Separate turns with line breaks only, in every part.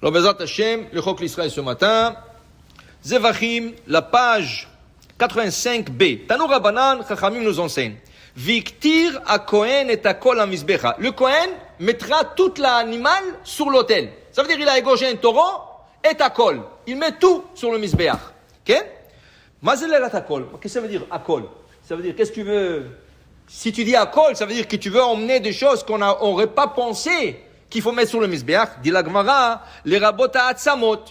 Alors, Bezat Hashem, le Chok l'Israël ce matin, Zevachim, la page 85b. Tanu Rabbanan, Chachamim nous enseigne. Viktir a Kohen et a Kol Amizbecha. Le Kohen mettra tout l'animal sur l'autel. Ça veut dire qu'il a égorgé un taureau et a Kol. Il met tout sur le Mizbeach. Ok? Mazel a Kol. Qu'est-ce que ça veut dire Akol? Ça veut dire, qu'est-ce que tu veux? Si tu dis Akol, ça veut dire que tu veux emmener des choses qu'on n'aurait pas pensé qu'il faut mettre sur le Mizbeach. Dit la Gemara, les rabot ha'atzamot,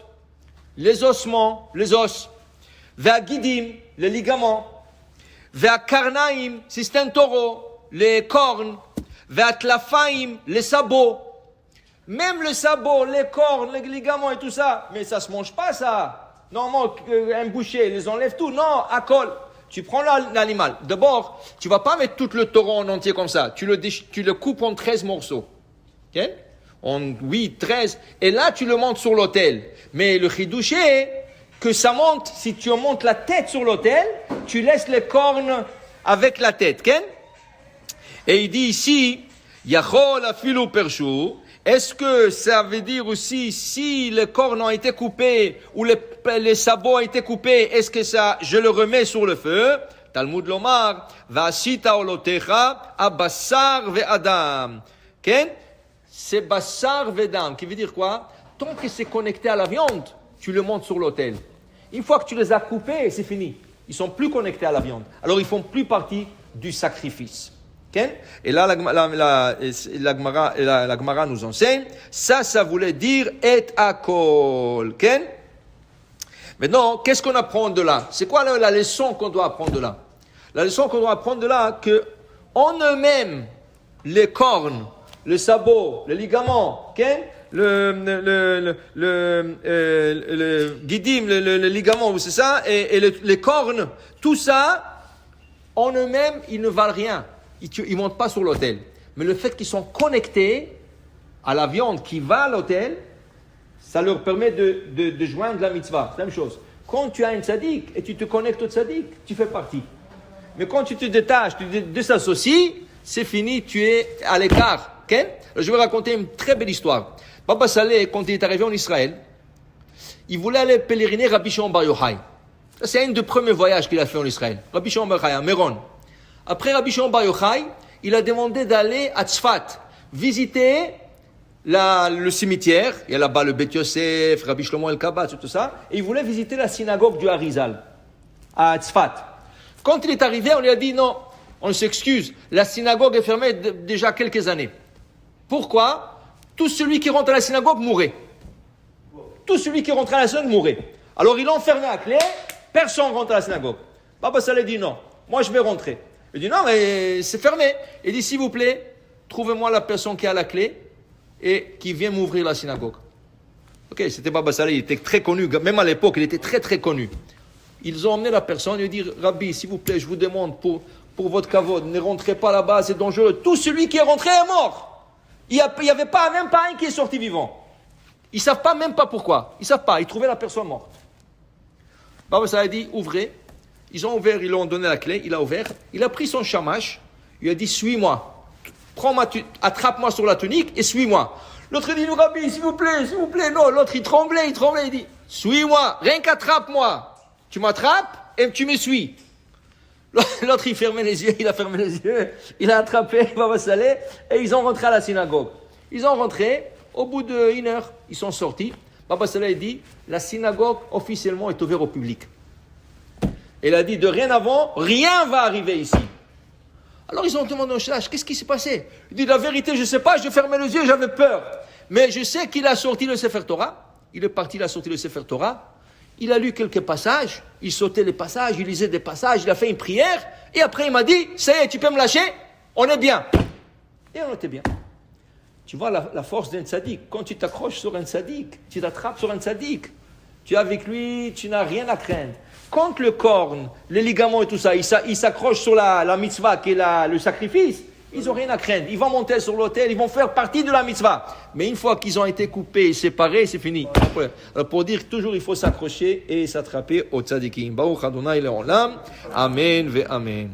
les ossements, les os, ve'agidim, les ligaments, ve'akarnaim, si c'est un taureau, les cornes, ve'atlafaim, les sabots. Même le sabot, les cornes, les ligaments et tout ça, mais ça se mange pas ça. Normalement, un boucher, les enlève tout. Non, akol. Tu prends l'animal. D'abord, tu vas pas mettre tout le taureau en entier comme ça. Tu le coupes en 13 morceaux. Ok? En 8, 13. Et là, tu le montes sur l'autel. Mais le chidouche est que ça monte, si tu montes la tête sur l'autel, tu laisses les cornes avec la tête. Ok? Et il dit ici, Yachol afilu pershu. Est-ce que ça veut dire aussi, si les cornes ont été coupées, ou les sabots ont été coupés, est-ce que ça, je le remets sur le feu? Talmud lomar, va'asita olotecha, abassar ve'adam. Ok? C'est bassar ve'adam, qui veut dire quoi? Tant que c'est connecté à la viande, tu le montes sur l'autel. Une fois que tu les as coupés, c'est fini. Ils sont plus connectés à la viande. Alors ils font plus partie du sacrifice. Okay? Et là, la Gemara nous enseigne, ça voulait dire et akol. Okay? Maintenant, qu'est-ce qu'on apprend de là? C'est quoi la leçon qu'on doit apprendre de là? La leçon qu'on doit apprendre de là, que en eux-mêmes, les cornes, le sabot, le ligament, okay? le guidim, le ligament, c'est ça, et les cornes, tout ça, en eux-mêmes, ils ne valent rien. Ils ne montent pas sur l'autel. Mais le fait qu'ils sont connectés à la viande qui va à l'autel, ça leur permet de joindre la mitzvah. C'est la même chose. Quand tu as un tzaddik et tu te connectes au tzaddik, tu fais partie. Mais quand tu te détaches, tu te désassocies, c'est fini, tu es à l'écart. Okay? Alors, je vais raconter une très belle histoire. Baba Saleh, quand il est arrivé en Israël, il voulait aller pèleriner Rabbi Shimon Bar Yochai. C'est un des premiers voyages qu'il a fait en Israël. Rabbi Shimon Bar Yochai, à Méron. Après Rabbi Shimon Bar Yochai, il a demandé d'aller à Tzfat, visiter le cimetière. Il y a là-bas le Beth Yosef, Rabbi Shlomo El-Kabbat, tout ça. Et il voulait visiter la synagogue du Harizal, à Tzfat. Quand il est arrivé, on lui a dit non, on s'excuse, la synagogue est fermée déjà quelques années. Pourquoi? Tout celui qui rentre à la synagogue mourrait. Tout celui qui rentre à la synagogue mourrait. Alors il a enfermé à clé, personne ne rentre à la synagogue. Baba Saleh dit non, moi je vais rentrer. Il dit non, mais c'est fermé. Il dit s'il vous plaît, trouvez-moi la personne qui a la clé et qui vient m'ouvrir la synagogue. Ok, c'était Baba Saleh, il était très connu, même à l'époque, il était très très connu. Ils ont emmené la personne, il dit Rabbi, s'il vous plaît, je vous demande pour votre kavod, ne rentrez pas là-bas, c'est dangereux. Tout celui qui est rentré est mort. Il n'y avait pas, même pas un qui est sorti vivant. Ils ne savent pas même pas pourquoi. Ils ne savent pas, ils trouvaient la personne morte. Baba Saleh dit ouvrez. Ils ont ouvert, ils lui ont donné la clé, il a ouvert, il a pris son chamash, il a dit suis-moi, attrape-moi sur la tunique et suis-moi. L'autre dit Rabbi, s'il vous plaît, non, l'autre il tremblait, il dit suis-moi, rien qu'attrape-moi, tu m'attrapes et tu me suis. L'autre il fermait les yeux, il a attrapé Baba Saleh et ils ont rentré à la synagogue. Ils ont rentré, au bout d'une heure, ils sont sortis. Baba Saleh dit la synagogue officiellement est ouverte au public. Il a dit, de rien avant, rien va arriver ici. Alors ils ont demandé au Shalash, qu'est-ce qui s'est passé? Il dit, la vérité, je ne sais pas, je fermais les yeux, j'avais peur. Mais je sais qu'il a sorti le Sefer Torah. Il est parti, il a sorti le Sefer Torah. Il a lu quelques passages. Il sautait les passages, il lisait des passages, il a fait une prière. Et après, il m'a dit, ça y est, tu peux me lâcher? On est bien. Et on était bien. Tu vois la force d'un tzaddik. Quand tu t'accroches sur un tzaddik, tu t'attrapes sur un tzaddik. Tu es avec lui, tu n'as rien à craindre. Quand le corne, les ligaments et tout ça, ils s'accrochent sur la mitzvah qui est le sacrifice, ils n'ont rien à craindre. Ils vont monter sur l'autel, ils vont faire partie de la mitzvah. Mais une fois qu'ils ont été coupés et séparés, c'est fini. Alors pour dire toujours, il faut s'accrocher et s'attraper au tzadikim. Baruch Adonai le'olam. Amen ve amen.